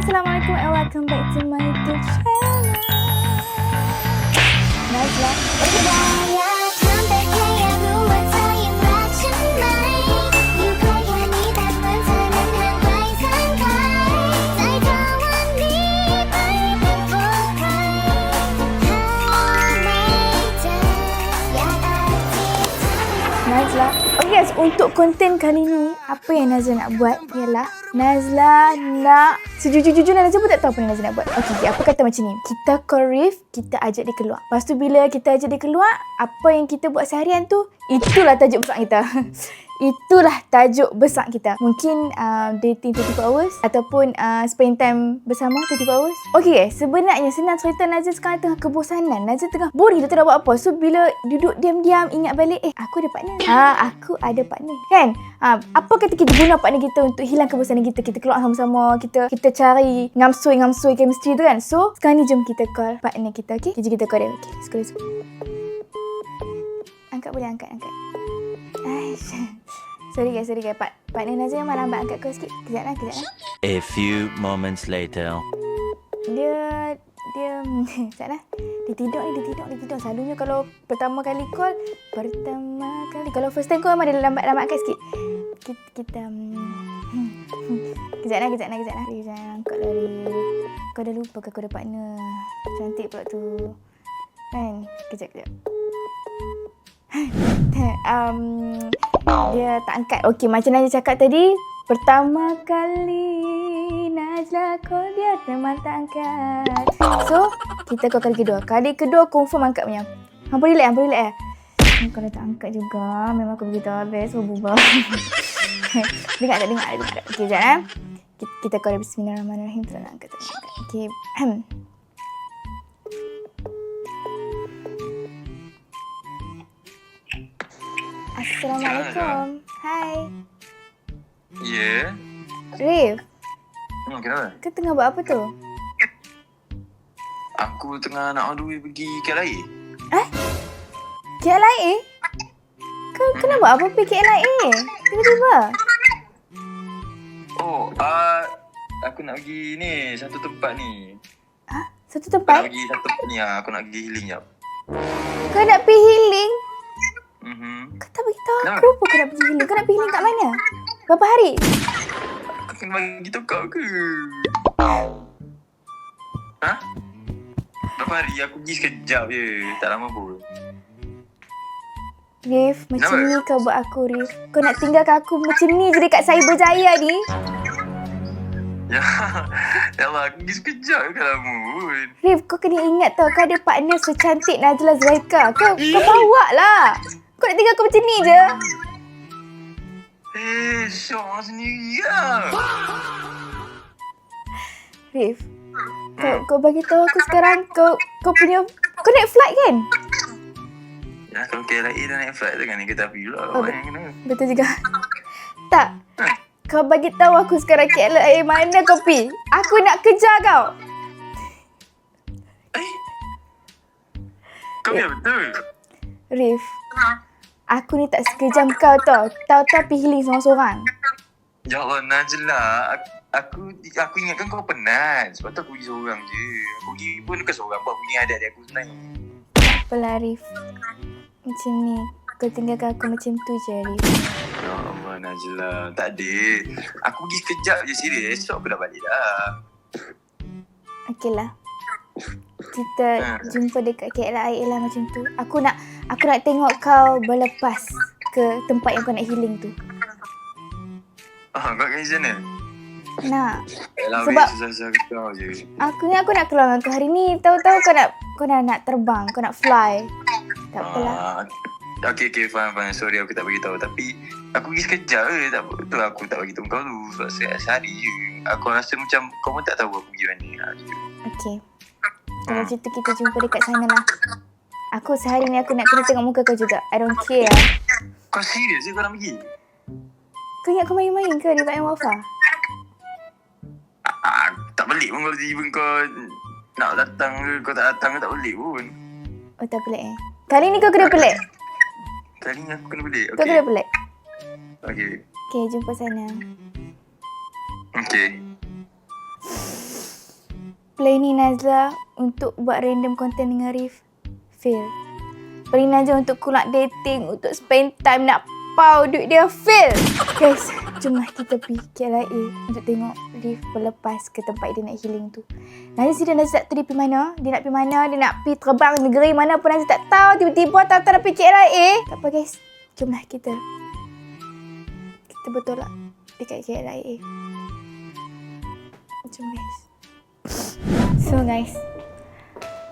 Assalamualaikum and welcome back to my YouTube channel. Najlah. Najlah. Okay guys, untuk konten kali ni, apa yang Najlah nak buat ialah Najlah nak... Sejujur-jujur Najlah pun tak tahu apa yang Najlah nak buat. Okay, apa kata macam ni. Kita call Rif, kita ajak dia keluar. Lepas tu bila kita ajak dia keluar, apa yang kita buat seharian tu, itulah tajuk besar kita. Itulah tajuk besar kita. Mungkin dating 24 hours ataupun spend time bersama 24 hours. Okay guys, sebenarnya senang cerita, Najlah sekarang tengah kebosanan. Najlah tengah boring, dia tak nak buat apa. So bila duduk diam-diam ingat balik, aku ada partner. Aku ada partner. Kan? Apa kata kita guna partner kita untuk hilang kebosanan kita. Kita keluar sama-sama, kita cari ngamsui chemistry tu kan. So sekarang ni jom kita call partner kita, okay? Jom kita call dia. Okay, let's go. Angkat boleh, angkat. Aish. Sorry guys. Partner Najlah memang lambat angkat call sikit. Kejap lah. A few moments later. Dia sekejap lah. Dia tidur. Selalunya kalau pertama kali call, kalau first time call memang dia lambat angkat sikit. Kita Kejap lah. Dia jangan angkat lah dia. Kau dah lupa ke aku ada partner? Cantik pula tu. Kan? Kejap. Dia tak angkat. Okey, macam Najlah cakap tadi, pertama kali Najlah call dia memang tak angkat. So, kita call kali kedua confirm angkat punya. Hampa relax Kalau tak angkat juga, memang aku begitu habis. Berubah. Dengar tak? Okey, sekejap eh. Kita call dia. Bismillahirrahmanirrahim. Tak nak angkat. Okey. Assalamualaikum. Hai. Ya. Rif, Kenapa? kau tengah buat apa tu? Aku tengah nak on the way pergi KLIA. KLIA? Kau kena buat apa pergi KLIA? Tiba-tiba. Aku nak pergi ni, satu tempat ni. Satu Aku nak tempat? pergi satu tempat ni, aku nak pergi healing jap. Kau nak pergi healing? Mhm. Kau tak beritahu Kenapa? aku apa kau nak pergi healing. Kau nak pergi healing kat mana? Berapa hari? Aku kena bagi tahu kau ke? Berapa hari? Aku pergi sekejap je, tak lama pun. Rif, macam Kenapa? ni kau buat aku, Rif. Kau nak tinggalkan aku macam ni je dekat Cyberjaya ni? Ya Allah, aku pergi sekejap je, tak lama pun. Rif, kau kena ingat tau, kau ada partner secantik Najlah Zulaikha. Kau bawa lah. Kau nak tinggal aku macam ni je? Syok sendiri lah. Rif, kau bagi tahu aku sekarang kau naik flight kan? Ya, kalau KLIA dah naik flight tu kan, kita pergi pula. Betul juga. Tak. Kau bagi tahu aku sekarang KLIA mana kau pergi. Aku nak kejar kau. Kau biar betul. Rif, aku ni tak sekejam kau tau. Tahu-tahu pergi healing seorang-seorang. Ya Allah, Najlah. Aku ingatkan kau penat. Sebab tu aku pergi seorang je. Aku pergi pun bukan seorang. Aku pergi adik-adik aku sebenarnya. Apalah Rif. Macam ni. Kau tinggalkan aku macam tu je, Rif. Ya Allah, Najlah. Tak ada. Aku pergi sekejap je, serius. Esok aku dah balik dah. Okeylah. Kita jumpa dekat KLIA lah macam tu. Aku nak tengok kau berlepas ke tempat yang kau nak healing tu. Kau kat sana? Nak. Yalah, Sebab susah-susah kau je. aku nak keluar dengan kau hari ni. Tahu-tahu kau nak terbang, kau nak fly. Tak apalah. Okay, faham. Sorry aku tak beritahu. Tapi aku pergi sekejap je. Tak betul aku tak beritahu kau tu. Sebab sehari je. Aku rasa macam kau pun tak tahu aku pergi mana. Okey. Kalau macam tu kita jumpa dekat sana lah. Aku sehari ni aku nak kena tengok muka kau juga. I don't care. Kau serius je kau nak pergi? Kau ingat kau main-main ke di Pak Wafa? Tak balik pun kalau tiba kau nak datang ke, kau tak datang ke tak balik pun. Oh tak pelik Kali ni kau kena pelik. Kali ni aku kena balik. Kau kena pelik. Okay. Okay, jumpa sana. Okay. Planning Nazla untuk buat random content dengan Rif fail. Planning Nazla untuk kulak dating, untuk spend time nak pau duit dia fail. Guys, jomlah kita pergi KLIA untuk tengok Rif berlepas ke tempat dia nak healing tu. Nazla sedang Nazla tak tahu dia pergi mana. Dia nak pergi mana, dia nak pergi terbang negeri mana pun Nazla tak tahu. Tiba-tiba tahu-tahu nak pergi KLIA. Tak apa guys, jomlah kita bertolak dekat KLIA. Jom guys. So guys,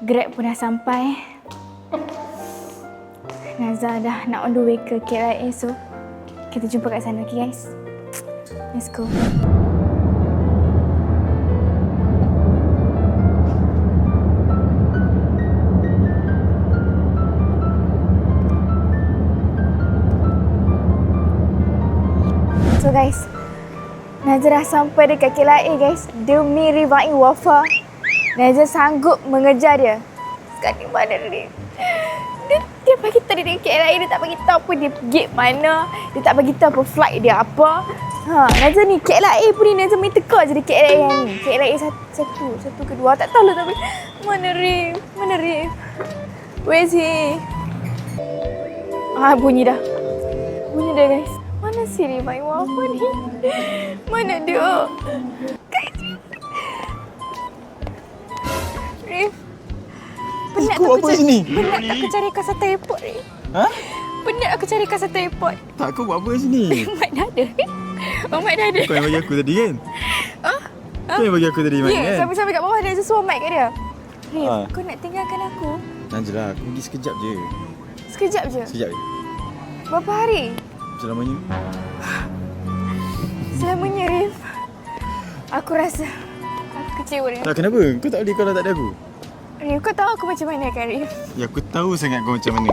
Grab pun dah sampai. Nazla dah nak on the way ke KLIA. So kita jumpa kat sana, okay guys? Let's go. So guys, Nazla dah sampai dekat KLIA guys. Demi Rifai Wafa, Nazla sanggup mengejar dia. Sekarang ni mana dia? Dia bagi tahu dia dekat KLIA, dia tak bagi tahu pun dia gate mana. Dia tak bagi tahu pun flight dia apa. Nazla ni KLIA pun ni Nazla main teka je dia KLIA yang ni. KLIA satu kedua tak tahu lah tapi mana Rif? Mana Rif? Where is he? Bunyi dah. Bunyi dah guys. Mana si Rifai Wafa ni? Mana dia? Guys. Rif. Penat Kau apa sini? Penat tak aku cari kat satu airport, Rif. Ha? Penat aku cari kat satu airport. Tak, kau buat apa sini? Mat dah ada. Oh, Mat dah ada. Kau yang bagi aku tadi kan? Kau yang bagi aku tadi mic Ya, kan? sampai-sampai kat bawah dia sesuai mic kat dia. Rif, Ha. kau nak tinggalkan aku? Najla, aku pergi sekejap je. Sekejap je. Sekejap je. Berapa hari? Selamanya. Selamanya, Rif. Aku rasa aku kecewa dengan Tak, kenapa? Kau tak boleh kalau tak ada aku? Rif. Kau tahu aku macam mana kan, Rif? Ya, aku tahu sangat kau macam mana.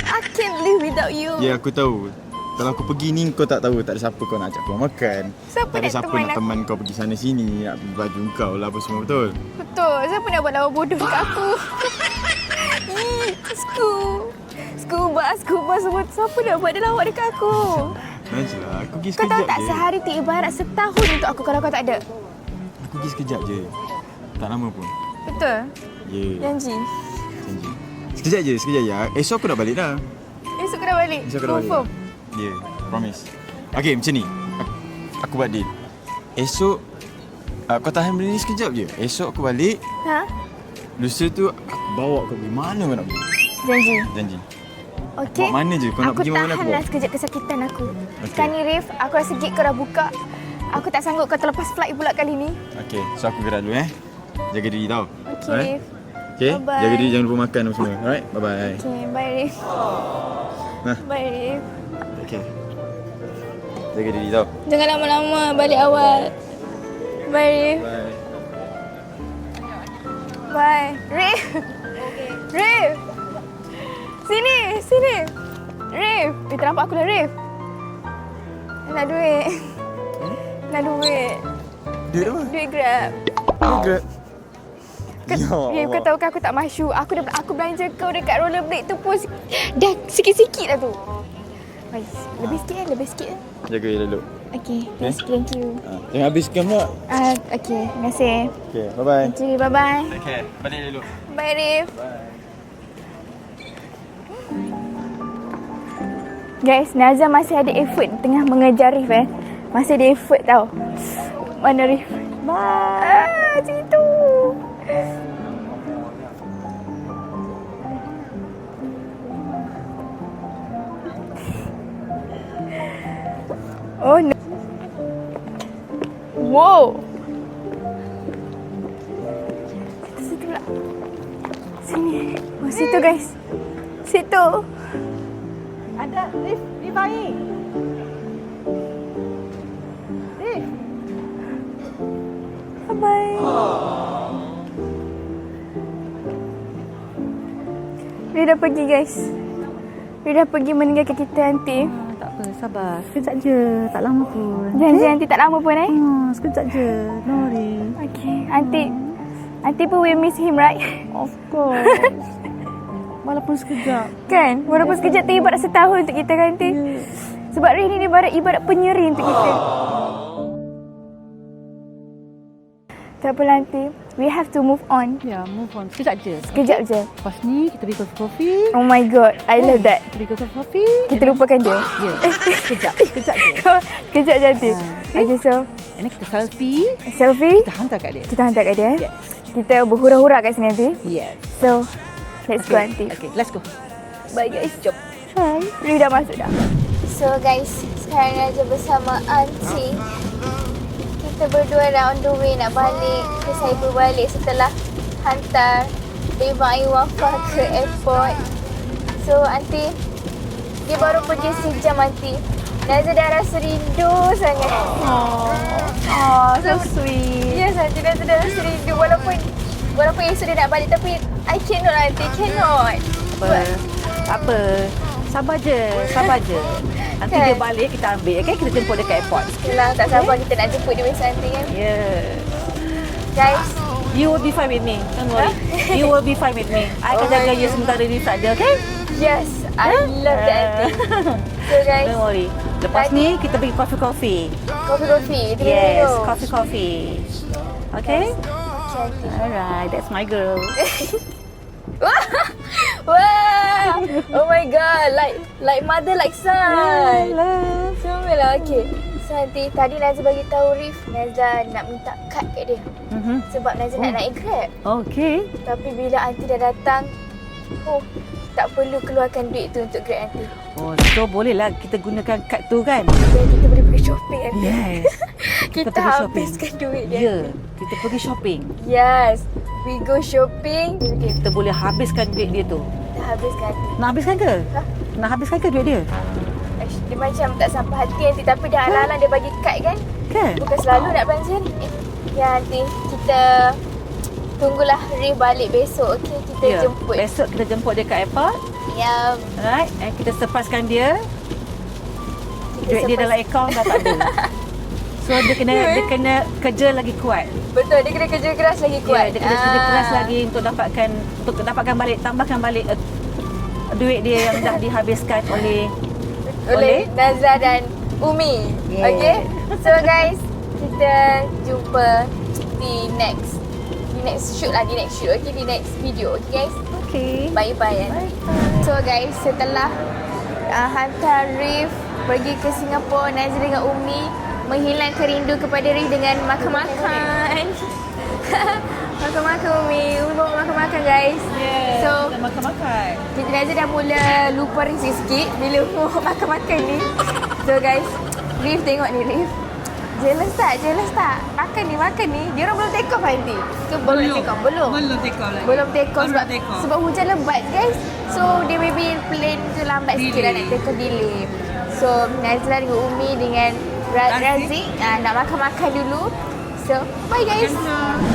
I can't live without you. Ya, aku tahu. Kalau aku pergi ni, kau tak tahu. Tak ada siapa kau nak ajak keluar makan. Siapa Tak ada nak siapa teman nak aku? teman kau pergi sana sini. Nak beli baju kau lah apa semua, betul? Betul. Siapa nak buat lawa bodoh kat aku? Scuba semua. Siapa nak buat dia lawak dekat aku? Najla, aku pergi Kau tahu sekejap tak je. sehari tu ibarat setahun untuk aku kalau kau tak ada? Aku pergi sekejap je. Tak lama pun. Betul? Ya, Janji. janji. Sekejap je. Esok aku dah balik dah. Esok kau dah balik? Esok aku dah balik. Confirm? Ya, promise. Okay, macam ni. Aku buat deal. Esok, kau tahan benda ni sekejap je. Esok aku balik. Ha? Lusa tu, aku bawa kau pergi mana kau nak pergi. Janji. Janji. Okey. Bawa mana je? Kau nak pergi mana aku Aku bawa? tahanlah sekejap kesakitan aku. Okey. Sekarang ni, Rif, aku rasa gate kau dah buka. Aku tak sanggup kau terlepas flight pula kali ni. Okay, so aku gerak dulu Jaga diri tau. Okey, Alright? Rif. Okay, Bye-bye. jaga diri jangan lupa makan apa semua. Alright, bye-bye. Okey, bye, Rif. Nah. Bye, Rif. Okay. Jaga diri tau. Jangan lama-lama, balik awal. Bye, Rif. Bye. Bye. Rif. Rif. Sini. Rif. Tak nampak aku dah, Rif. Nak duit. Nak duit. Duit apa? Duit Grab. Grab. Ya Rif, kau Allah. tahu kan aku tak masyuk. Aku belanja kau dekat rollerblade tu pun dah sikit-sikit dah tu. Baik, lebih sikit. Jaga dulu. Okay, thank you. Jangan habiskan pula. Okay, terima kasih. Okay, bye-bye. Thank you, bye-bye. Take care. Balik dulu. Bye, Rif. Guys, Nazla masih ada effort tengah mengejar Rif Masih ada effort tau. Mana Rif? Bye. Situ. Oh no. Wow. Situ pula. Sini. Oh, situ guys. Situ. Ada lift baik. Lift. Bye-bye. Dia dah pergi guys. Dia dah pergi meninggalkan kita nanti. Tak apa, sabar. Sekejap je, tak lama pun. Janji nanti tak lama pun Sekejap je. Don't worry. Okay. Nanti pun we miss him right? Of course. Walaupun sekejap. Kan? Walaupun sekejap tu ibarat setahun untuk kita kan nanti. Sebab Rin ni ibarat penyeri untuk kita. Tak apa nanti. we have to move on. Ya, move on. Sekejap je. Sekejap je. Lepas ni kita pergi kopi. Oh my god, I love that. Kita pergi kopi. Kita lupakan dia. Ya, sekejap je. Kejap je nanti. Okay, so Ini kita selfie. selfie. Kita hantar kat dia. Kita hantar kat dia. Yes. Kita berhura-hura kat sini nanti. Yes. So, let's go nanti. Okay, let's go. Bye guys, jom. Hai. Rif dah masuk dah. So guys, sekarang Naja bersama aunty. Kita berdua dah on the way nak balik ke Cyber balik setelah hantar Riva Ayu Wafa ke airport. So aunty, dia baru pergi sejam aunty. Naja dah rasa rindu sangat. Oh, so sweet. Yes aunty, Naja dah rasa rindu walaupun esok dia nak balik tapi I cannot aunty, cannot. Apa? Sabar je. Nanti Kan? dia balik, kita ambil. Okay? Kita jemput dia kat airport. Yelah, tak sabar kita nak jemput dia besok nanti kan. Yeah. Guys, You will be fine with me. Don't worry. You will be fine with me. I akan jaga you sementara ni saja, okay? yes, I love that aunty. So guys, Don't worry. Lepas ni, kita pergi coffee. kopi-kopi. Kita Yes, minum. coffee. Okay? Okay, aunty. Alright, that's my girl. Wow! Oh my god, like mother like son. Love. Semua lah, okay. So aunty, tadi Naza bagi tahu Rif, Naza nak minta kad kat dia. Sebab Naza nak naik Grab. Okay. Tapi bila aunty dah datang, tak perlu keluarkan duit tu untuk Grab aunty. Oh, so bolehlah kita gunakan kad tu kan? Jadi kita boleh pergi shopping aunty. Yes. Kita pergi shopping. habiskan duit dia. Ya, kita pergi shopping. Yes, we go shopping. Okay, Kita boleh habiskan duit dia tu. kita habiskan. Nak habiskan ke? Ha? Nak habiskan ke duit dia? Dia macam tak sampai hati nanti tapi dah alang-alang dia bagi kad kan. Kan? Bukan selalu nak belanja ni. Ya nanti kita tunggulah Rif balik besok. Okey, kita Ya. jemput. Besok kita jemput dia kat airport. Ya, Alright, and kita surprisekan dia. kita Duit dia dalam akaun dah tak ada. So dia kena kerja lagi kuat. betul dia kena kerja keras lagi Kuat. kuat. Ya, dia kena kerja keras lagi untuk dapatkan balik, tambahkan balik duit dia yang dah dihabiskan oleh oleh Nazla dan Umi. Yes. Okey. So guys, kita jumpa di next shoot. Okey, di next video. Okey guys. Okay. Bye-bye. So guys, setelah hantar Rif pergi ke Singapura, Nazri dengan Umi menghilangkan rindu kepada Rif dengan makan-makan. Makan-makan Umi bawa makan-makan guys. Yeah, So kita makan-makan. kita Nazri dah mula lupa Rif sikit bila mau makan-makan ni. So guys, Rif tengok ni Rif. Jealous tak? Makan ni. Dia orang belum take off nanti. Ke belum take off? Belum take off sebab hujan lebat guys. So dia maybe plane tu lambat sikit lah nak take off, delay. So Nazla dengan Umi dengan Razik nak makan-makan dulu. So bye guys.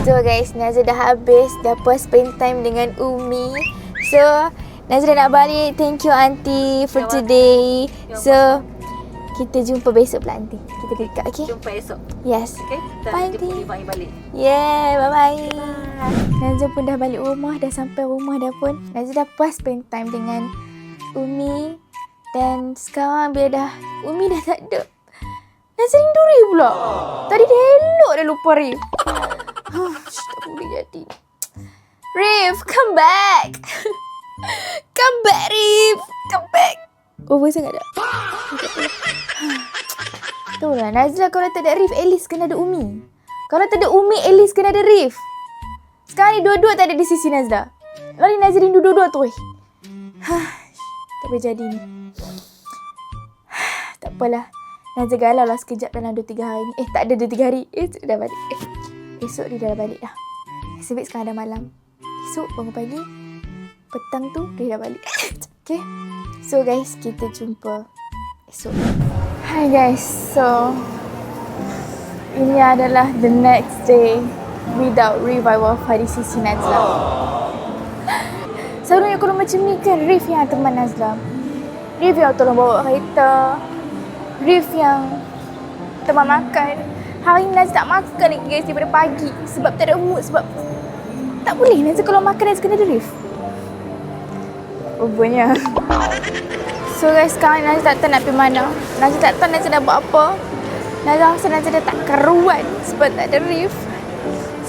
So guys, Nazla dah habis, dah puas spend time dengan Umi. So Nazla nak balik. Thank you aunty for today. So kita jumpa besok pula aunty. Kita pergi kat, okay? Jumpa esok. Yes. Okay? Kita Bye, jemput Aunty. Rifai balik. Yeah, bye-bye. Nazla pun dah balik rumah, dah sampai rumah dah pun. Nazla dah puas spend time dengan Umi. Dan sekarang bila dah Umi dah tak ada, Nazla rindu Rif pula. Tadi dia elok dah lupa Rif. Tak boleh jadi. Rif, come back. Come back Rif. Come back. Over sangat dah. Tahu lah, Nazla kalau tak ada Rif, at least kena ada Umi. Kalau tak ada Umi, at least kena ada Rif. Sekarang ni dua-dua tak ada di sisi Nazla. Lalu Nazla rindu dua-dua tu. Tak boleh jadi ni. Tak apalah. Nazla galau lah sekejap dalam 2-3 hari ni. Tak ada 2-3 hari. Esok dah balik. Esok dia dah balik dah. Sebab sekarang dah malam. Esok bangun pagi. Petang tu dia dah balik. Okay. So guys, kita jumpa esok. Hi guys, so ini adalah the next day without Revival di sisi Nazla. Selalunya kalau macam ni kan Rif yang teman Nazla. Rif yang tolong bawa kereta. Rif yang teman makan. Hari ni Nazla tak makan lagi guys daripada pagi. Sebab tak ada mood, sebab tak boleh Nazla kalau makan Nazla kena ada Rif. Rupanya. So guys, sekarang Nazla tak tahu nak pergi mana. Nazla tak tahu Nazla nak buat apa. Nazla rasa Nazla dah tak keruan sebab tak ada Rif.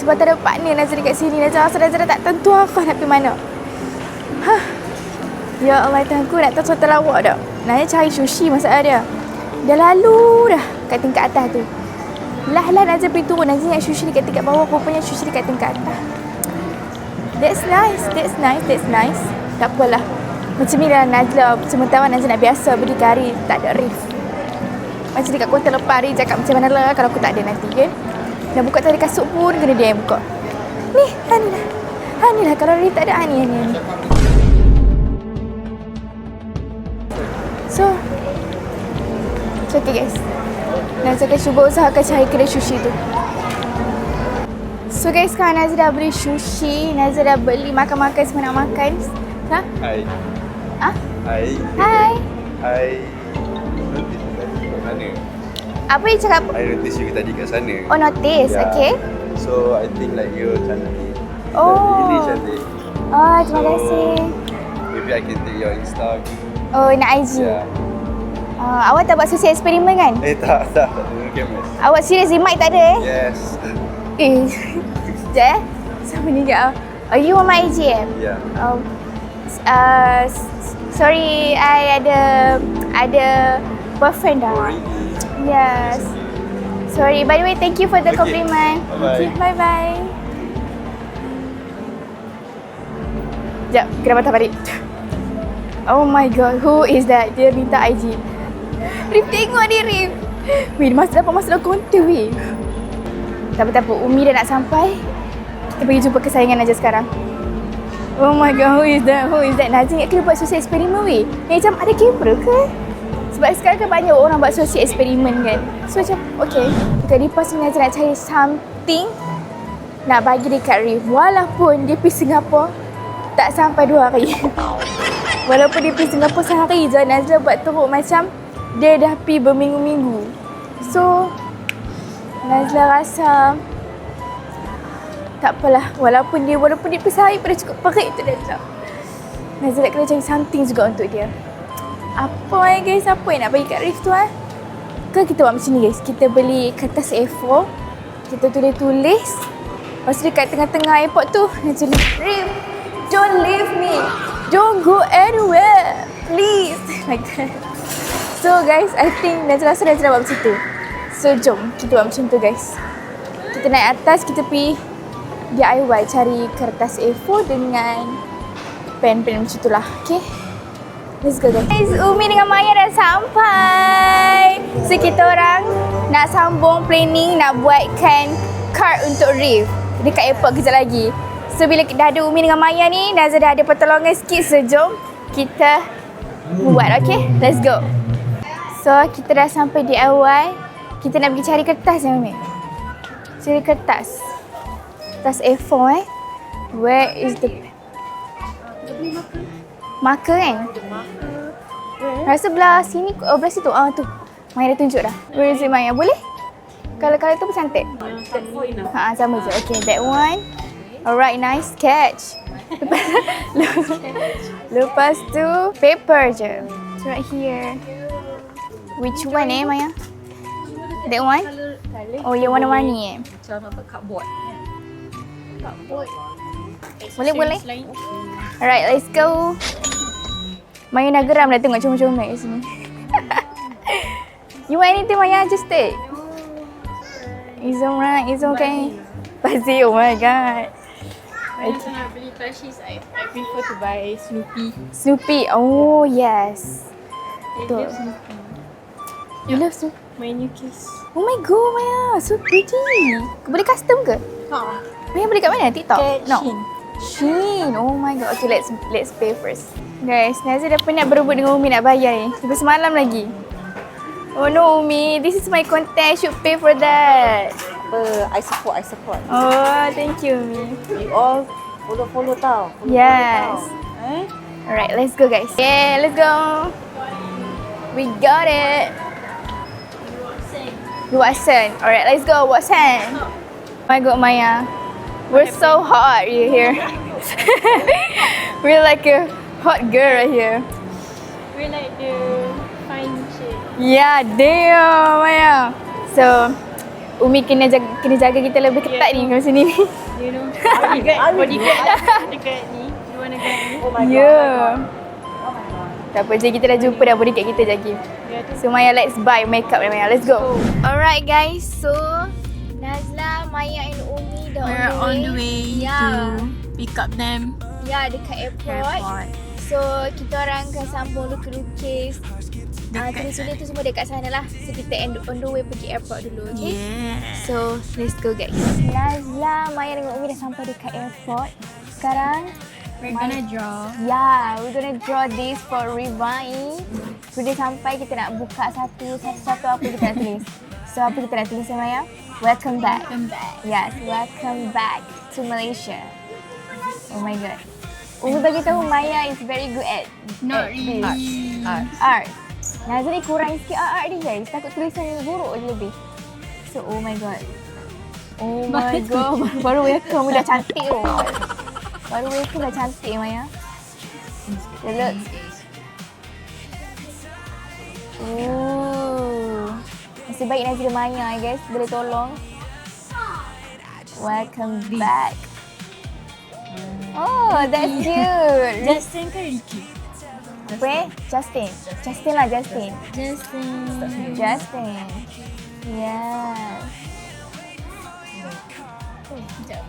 sebab tak ada partner Nazra dekat sini. Nazra rasa Nazra tak tentu aku nak pergi mana. Ya Allah, aku nak tahu soto lawak dah. Nak cari sushi masalah dia. Dah lalu dah kat tingkat atas tu. Lah Nazra pergi turun. Nazra ingat sushi dekat tingkat bawah. Rupanya sushi dekat tingkat atas. That's nice. Tak apalah. Macam ni lah Nazla. Sementara Nazla nak biasa berdiri hari tak ada reef. Macam dekat kota lepas hari cakap macam mana lah kalau aku tak ada nanti kan. Nak buka tali kasut pun kena dia yang buka. Ni, Hani lah. Kalau reef tak ada Hani. So okay guys. Nazla akan cuba usahakan cari kedai sushi tu. So guys, sekarang Nazla dah beli sushi. Nazla dah beli makan-makan semua nak makan. Ha? Hai. Hai. Notice tadi kat sana. Apa you cakap? I notice you tadi kat sana. Oh, notice. Yeah. Okay. So, I think like you cantik. Oh. Really cantik. Oh, terima kasih. Maybe I can take your Insta. Oh, nak IG. Yeah. Awak tak buat sosial eksperimen kan? Tak ada cameras. Awak serius mic tak ada Yes. Sekejap sama ni kat Oh, you on my IG Yeah. Sorry, I ada boyfriend dah. Oh, really? Yes. Sorry, by the way, thank you for the compliment. Bye-bye. Okay, bye-bye. Sekejap, kena patah balik. Oh my god, who is that? Dia minta IG. Rif, tengok dia, Rif. Weh, dapat masuk dalam konten, weh. Tak apa, Umi dah nak sampai. Kita pergi jumpa kesayangan Najah sekarang. Oh my god, who is that? Najah ingat kena buat sosial eksperimen, weh. Macam ada kamera ke? Sebab sekarang kan banyak orang buat sosial eksperimen kan. So macam, okay. Dekat Lipas ni Najah nak cari something nak bagi dekat Rif. Walaupun dia pergi Singapura tak sampai 2 hari. Walaupun dia pergi Singapura sehari je, Nazla buat teruk macam dia dah pergi berminggu-minggu. So, Nazla rasa tak apalah. Walaupun dia pergi sehari pun dah cukup perik tu Nazla. Nazla kena cari something juga untuk dia. Apa guys? Apa yang nak bagi kat Rif tu Ke kita buat macam ni guys. Kita beli kertas A4. Kita tulis-tulis. Lepas tu dekat tengah-tengah airport tu, Nazla tulis, Rif, don't leave me. Don't go anywhere. Please. Like that. So guys, I think Nazla rasa Nazla buat macam tu. So jom kita buat macam tu guys. Kita naik atas, kita pergi DIY cari kertas A4 dengan pen-pen macam tu lah. Okay. Let's go guys. Guys, Umi dengan Maya dah sampai. So kita orang nak sambung planning nak buatkan card untuk Rif dekat airport kejap lagi. So bila dah ada Umi dengan Maya ni, Nazla dah ada pertolongan sikit. So jom kita buat, okay? Let's go. So kita dah sampai DIY. Kita nak pergi cari kertas Umi. Cari kertas. Kertas A4 Where is the marker kan? Rasa belah sini, belah situ. Tu. Maya dah tunjuk dah. Where is it Maya? Boleh? Kalau tu pun cantik. Sama je. Okay, that one. Alright, nice catch. Lepas tu paper je. It's right here. Which one Maya? That one? Oh, yang warna-warni Macam apa cardboard. Boleh. Alright, let's go. Maya nak geram dah tengok comel-comel kat sini. You want anything Maya? Just take. It's alright, it's okay. Pasti, oh my god. Kalau nak beli plushies, I prefer to buy Snoopy. Oh, yes. I Betul. love Snoopy. You love Snoopy? My new case. Oh my god, Maya. So pretty. Boleh custom ke? Maya beli kat mana? TikTok? Shein. Shein. Oh my god. Okay, let's pay first. Guys, Nazla dah penat berebut dengan Umi nak bayar ni. Sampai semalam lagi. Oh no, Umi. This is my content. I should pay for that. I support. Oh, thank you, Umi. You all follow tau. Yes. Alright, let's go guys. Yeah, let's go. We got it. Watson. Alright, let's go, Watson. Oh my god, Maya. We're so hot here. We're like a hot girl right here. We're like the fine shade. Yeah, damn, Maya. So, Umi kena jaga kita lebih ketat ni kat sini ni. You know, bodyguard dekat ni, luar negara ni. Oh my Ya. god. Tak apa je, kita dah jumpa dah bodyguard kita Jaki. So Maya, let's buy makeup Maya. Let's go. Alright guys, so Nazla, Maya and Umi dah We're on the way Yeah. to pick up them. Ya, dekat airport. So kita orang akan sambung lukis-lukis. Tulis-tulis tu semua dekat sana lah. So kita on the way pergi airport dulu, okay? Yeah. So let's go guys. Nazla, Maya dengan Umi dah sampai dekat airport. Sekarang We're gonna draw. yeah, we're gonna draw this for Ribai. Sudah sampai, kita nak buka satu-satu apa kita nak tulis. So apa kita nak tulis Maya? Welcome back. Come back. Yes, welcome back to Malaysia. Oh my god. Umi bagi tahu Maya is very good at Not this. really. Art. Nazla ni kurang sikit art dia guys. Takut tulisan ni buruk je lebih. So oh my god. Oh my god. Baru welcome dah cantik tu. Baru welcome dah cantik Maya. Look. Oh. Nasib baik Nazla Maya guys. Boleh tolong. Welcome back. Oh, that's cute. Justin ke Ricky? Apa eh? Justin. Justin lah, Justin. Justin. Justin. Yeah. Sekejap.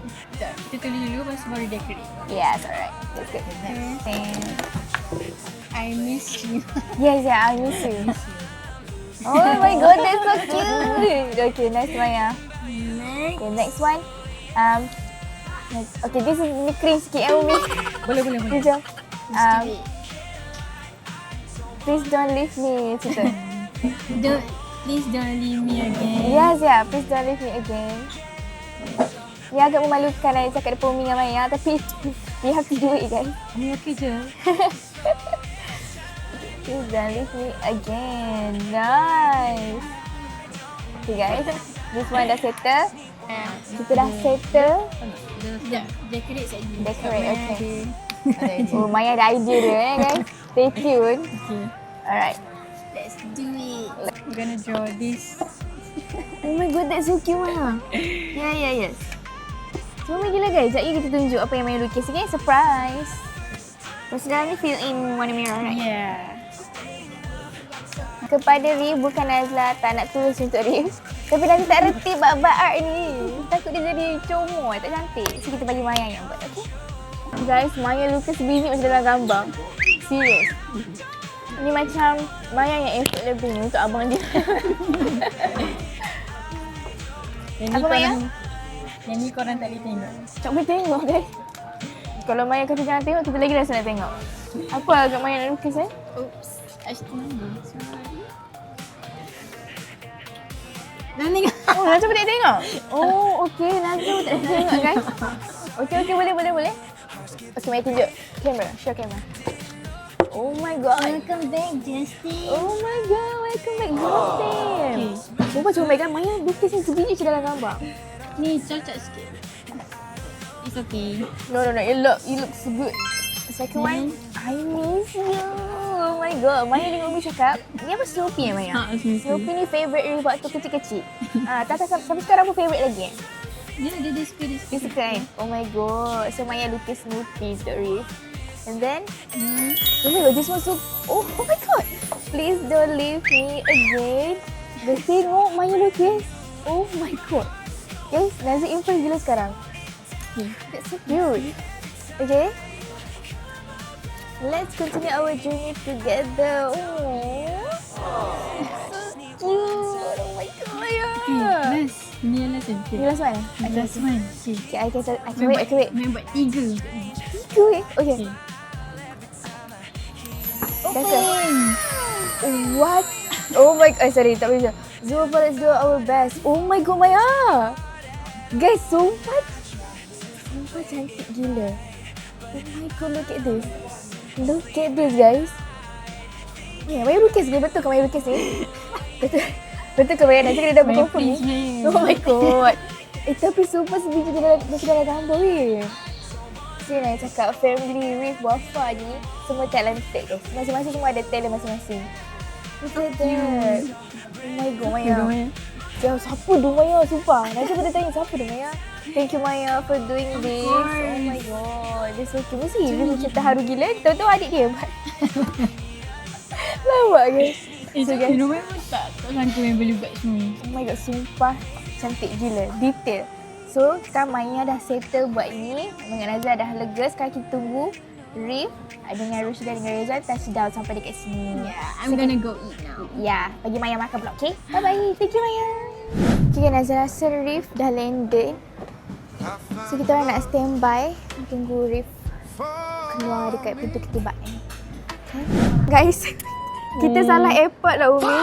Kita tulis dulu lepas tu baru decorate. Yes, alright. That's good. Justin. I miss you. Yes, yeah, I miss you. Oh my god, that's so cute. Okay, next one ya. Next. Okay, next one. Okay, this is ni cringe sikit Umi. Boleh. Sekejap. Please don't leave me. Cerita. Please don't leave me again. Yes, yeah. Please don't leave me again. Ni agak memalukan lah cakap depan Umi dengan Maya. Tapi we have to do it guys. Ni okey je. Please don't leave me again. Nice. Okay guys. This one dah settle. Kita dah settle. Sekejap. Decorate sekejap. Decorate, okay. Oh, Maya ada idea dia guys. Stay tuned. Okay. Alright. Let's do it. We're gonna draw this. Oh my god, that's so cute Maya. Yes. Comel gila guys. Sekejap lagi kita tunjuk apa yang Maya lukis. Okay, surprise. Lepas tu dalam ni fill in warna merah, right? Yeah. Kepada Rif, bukan Nazla tak nak tulis untuk Rif. Tapi Nazla tak reti bab-bab art ni. Takut dia jadi comel, tak cantik. So kita bagi Maya yang buat, okay? Guys, Maya lukis biji macam dalam gambar. Serius. Ni macam Maya yang effort lebih ni untuk abang dia. Apa Maya? Yang ni korang tak boleh tengok. Tak boleh tengok guys. Kalau Maya kata jangan tengok, kita lagi rasa nak tengok. Apa agak Maya nak lukis eh? Oops. Ashton number. Sorry. Dah tengok. Oh, Nazla boleh tengok? Oh, okey. Nazla tak boleh tengok guys. Okey, boleh. Okay, Maya tunjuk. Camera, show camera. Oh my god. Welcome back, Justin. Oh my god, welcome back Justin. Sumpah comel kan, Maya lukis ni sebiji je dalam gambar. Ni cocok sikit. It's okay. No, it looks good. Second one, I miss you. Oh my god, Maya dengan Umi cakap, ni apa Snoopy Maya? Snoopy ni favourite Rif waktu kecil-kecil. Sampai sekarang pun favourite lagi Dia suka. Dia suka kan? Oh my god, so Maya lukis Snoopy untuk Rif. And then, oh my god, this one so, oh my god. Please don't leave me again. Dah tengok Maya lukis. Oh my god. Guys, Nazla impress gila sekarang. That's so cute. Okay. Let's continue our journey together. Oh, so cute. Oh my god, Maya. Last. Ni yang last. You last one? Last one. Okay. Okay, I can wait. Main buat 3. Okay. Open. What? Oh my god, sorry, tak boleh. Zulfa, let's do our best. Oh my god, Maya. Guys, sumpah cantik gila. Oh my god, look at this. Look at this, guys. Maya lukis ke? Betul ke Maya lukis ni? Betul ke Maya? Nanti kita dah berkonfirm ni. Oh my god. Tapi sumpah sebiji dia dalam gambar weh. Saya nak cakap family with Wafa ni semua talented guys. Masing-masing semua ada talent masing-masing. Look at that. Oh my god, Maya. Jauh, siapa tu Maya? Sumpah. Najwa pada tanya, siapa tu Maya? Thank you Maya for doing this. Oh my god. Dia so cute. Mesti dia macam terharu gila. Tahu-tahu adik dia buat. Lawak guys. So guys. You know what? Tak sangka yang boleh buat semua ni. Oh my god, sumpah cantik gila. Detail. So, sekarang Maya dah settle buat ni. Dengan Nazla dah lega. Sekarang kita tunggu Rif dengan Rushida dengan Reza touchdown sampai dekat sini. Yeah, I'm gonna go eat now. Ya, bagi Maya makan pula, okay? Bye-bye. Thank you, Maya. Okay, Nazla rasa Rif dah landed. So, kita orang nak standby. Tunggu Rif keluar dekat pintu ketiban. Okay? Guys, kita salah airport lah, Umi.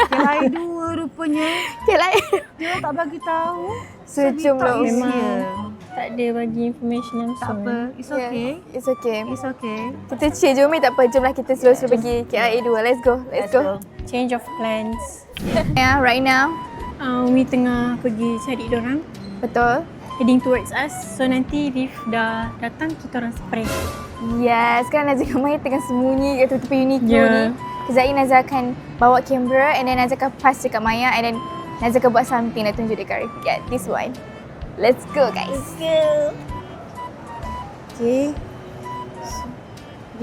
Kelai dua rupanya. Okay, lain. Dia tak bagi tahu. So, jom lah, Umi. Memang tak ada bagi information langsung. Tak apa. It's okay. Yeah, it's okay. It's okay. Kita chill je, Umi. Tak apa. Jomlah kita slow-slow pergi KIA dua. Let's go. Let's go. Change of plans. Yeah, right now. We tengah pergi cari dorang. Betul. Heading towards us. So nanti Rif dah datang, kita orang spray. Yes, sekarang Nazla dengan Maya tengah sembunyi kat tepi Uniqlo Yeah. ni. Kejap lagi Nazla akan bawa kamera and then Nazla akan pass dekat Maya and then Nazla akan buat something nak tunjuk dekat Rif. Yeah, this one. Let's go guys. Let's go. Okay.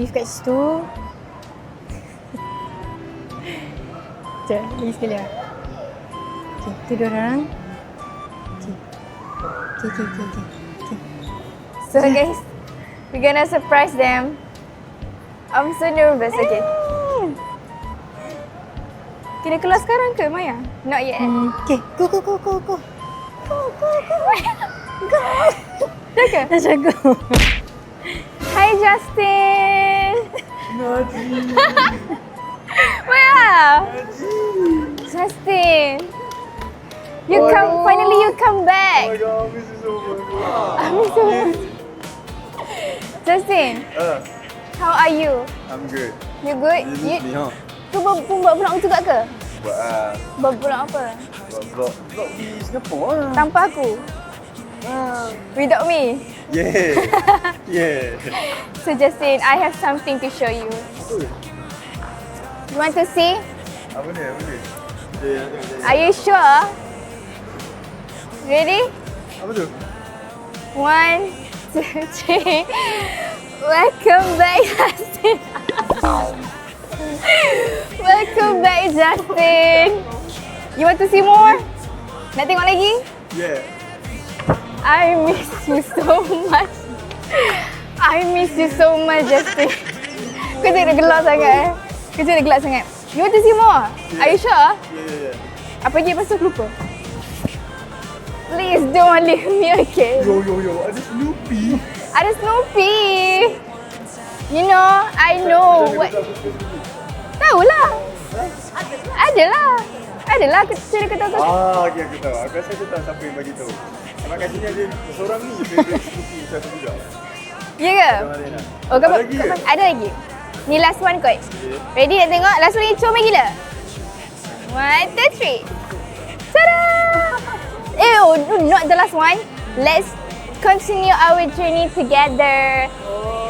Rif kat situ. Sekejap, lagi sekali lah. Okay, tu dorang. Okay. So guys, we're gonna surprise them. I'm so nervous. Okay. Kita keluar sekarang ke Maya? Not yet. Okay, go. Dah ke? Dah jago. Hi Justin. Maya. Justin. Finally you come back. God, I miss you so much. I miss you. Justin, how are you? I'm good. You good? You miss me, huh? Tu buat vlog juga ke? Buat Buat vlog apa? vlog di Singapore lah. Tanpa aku? Without me? Yeah. Yeah. So Justin, I have something to show you. You want to see? Apa ni? Yeah. Are you sure? Ready? Apa tu? 1, 2, 3. Welcome back, Justin. Welcome back, Justin. You want to see more? Nak tengok lagi? Yeah. I miss you so much. I miss you so much, Justin. Kau tengok dia gelap sangat eh. Kau tengok dia gelap sangat. You want to see more? Are you sure? Yeah. Apa lagi? Lepas tu aku lupa. Please don't leave me, okay? Yo, ada Snoopy. Ada Snoopy. You know, I know what. Tahulah. Adalah. Aku cari kau tahu. Okay, aku tahu. Aku rasa aku tahu siapa yang bagi tahu. Sebab kat sini ada seorang ni favorite Snoopy macam aku juga. Ya ke? Oh, kau Ada lagi ke? Ada lagi. Ni last one kot. Ready nak tengok? Last one ni comel gila. 1, 2, 3. Tada! Not the last one. Let's continue our journey together.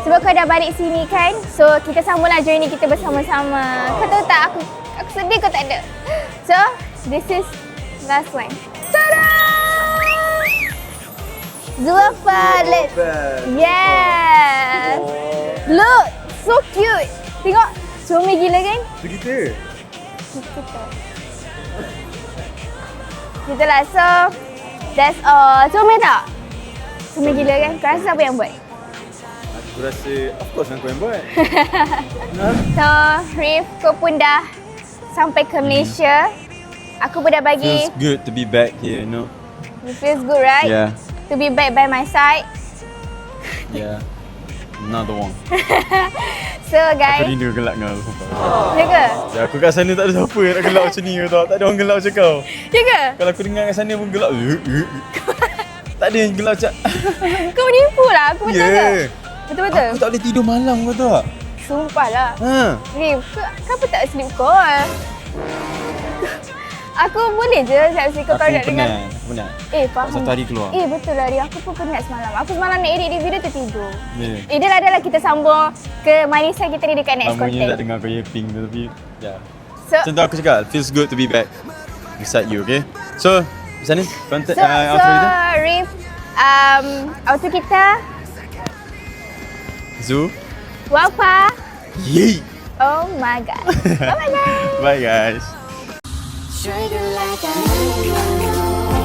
Sebab kau dah balik sini kan? So, kita sambunglah journey kita bersama-sama. Kau tahu tak? Aku sedih kau tak ada. So, this is last one. Tada! Zulfa, let's... Yes! Look! So cute! Tengok! Comel gila kan? Itu kita. Kita lah. So, that's all. Comel tak? Comel gila kan? Kau rasa siapa yang buat? Aku rasa, of course aku yang buat. So, Rif, kau pun dah sampai ke Malaysia. Aku pun dah bagi... Feels good to be back here, you know. It feels good, right? Yeah. To be back by my side. Yeah. Another one. So, guys... Aku rindu gelak kau. Ya ke? Ya, aku kat sana tak ada siapa yang nak gelak macam ni tau. Tak ada orang gelak macam kau. Ya ke? Kalau aku dengar kat sana pun gelak. Tak ada yang gelak macam... Kau menipu lah. Aku betul ke? Yeah. Betul-betul? Aku tak boleh tidur malam kau tahu tak? Sumpah lah. Ha. Rif, kenapa tak sleep call? Aku boleh je sleep call kalau nak dengar. Aku penat. Faham. Satu hari keluar. Betul lah Rif. Aku pun penat semalam. Aku semalam nak edit video tertidur. Yeah. Dah lah kita sambung ke manisan kita ni dekat next Lamanya content. tak dengar kau yaping tu tapi... Ya. So- Macam tu aku cakap, feels good to be back beside you, okay? So, macam ni? Contact So, outro kita? Rif, outro kita, Zoo. Wapa. Yay! Oh my god. Bye-bye guys. Bye guys. Sugar like I